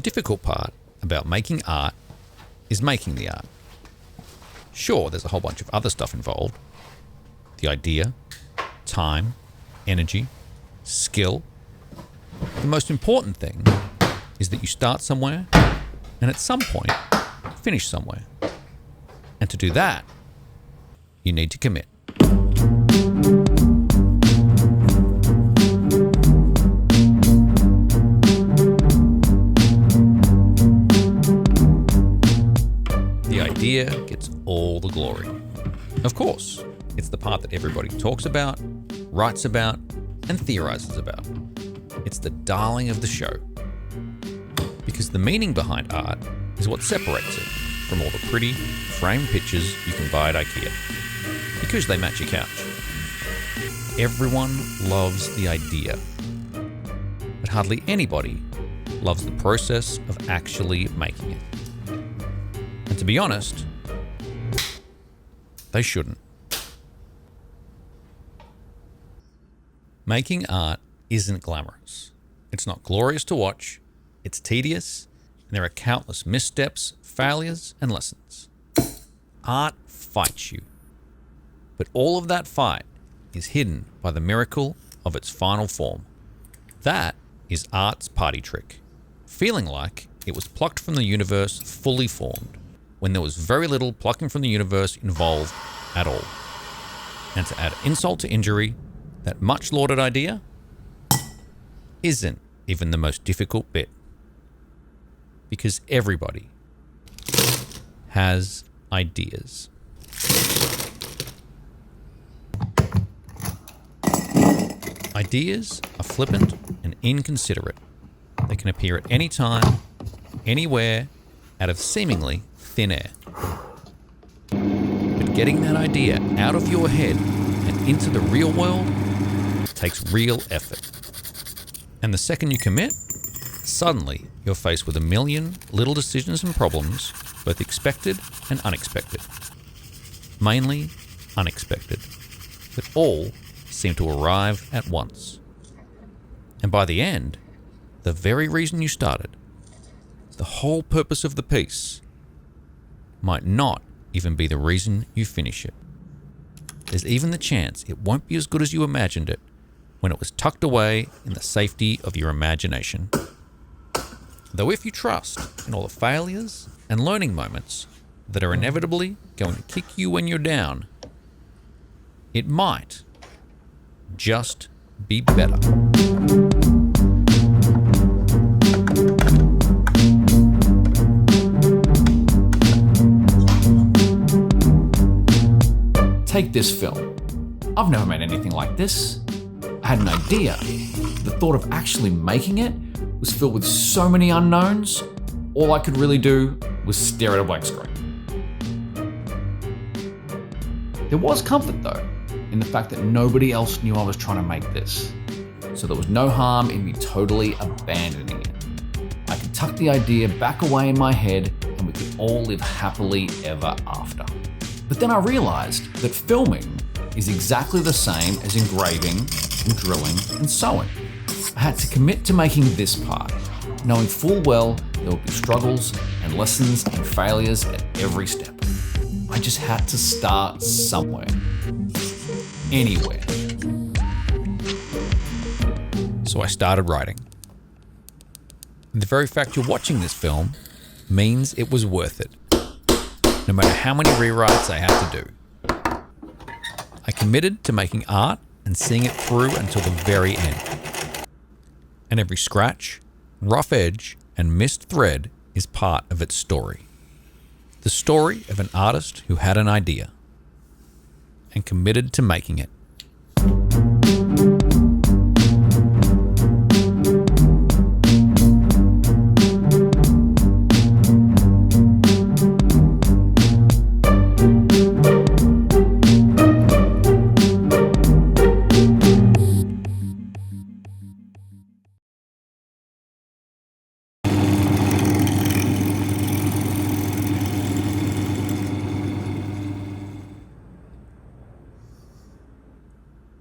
difficult part about making art is making the art. Sure, there's a whole bunch of other stuff involved. The idea, time, energy, skill. The most important thing is that you start somewhere and at some point finish somewhere. And to do that, you need to commit. The idea gets all the glory. Of course, it's the part that everybody talks about, writes about, and theorizes about. It's the darling of the show. Because the meaning behind art is what separates it from all the pretty, framed pictures you can buy at IKEA. Because they match your couch. Everyone loves the idea. But hardly anybody loves the process of actually making it. And to be honest, they shouldn't. Making art isn't glamorous. It's not glorious to watch. It's tedious, and there are countless missteps, failures, and lessons. Art fights you. But all of that fight is hidden by the miracle of its final form. That is art's party trick, feeling like it was plucked from the universe fully formed, when there was very little plucking from the universe involved at all. And to add insult to injury, that much lauded idea isn't even the most difficult bit. Because everybody has ideas. Ideas are flippant and inconsiderate. They can appear at any time, anywhere, out of seemingly thin air. But getting that idea out of your head and into the real world takes real effort. And the second you commit, suddenly you're faced with a million little decisions and problems, both expected and unexpected. Mainly unexpected, but all seem to arrive at once. And by the end, the very reason you started, the whole purpose of the piece, might not even be the reason you finish it. There's even the chance it won't be as good as you imagined it when it was tucked away in the safety of your imagination. Though if you trust in all the failures and learning moments that are inevitably going to kick you when you're down, it might just be better. Take this film. I've never made anything like this. I had an idea. The thought of actually making it was filled with so many unknowns, all I could really do was stare at a blank screen. There was comfort though, in the fact that nobody else knew I was trying to make this. So there was no harm in me totally abandoning it. I could tuck the idea back away in my head and we could all live happily ever after. But then I realized that filming is exactly the same as engraving and drilling and sewing. I had to commit to making this part, knowing full well there would be struggles and lessons and failures at every step. I just had to start somewhere. Anywhere. So I started writing. And the very fact you're watching this film means it was worth it. No matter how many rewrites I had to do. I committed to making art and seeing it through until the very end. And every scratch, rough edge, and missed thread is part of its story. The story of an artist who had an idea and committed to making it.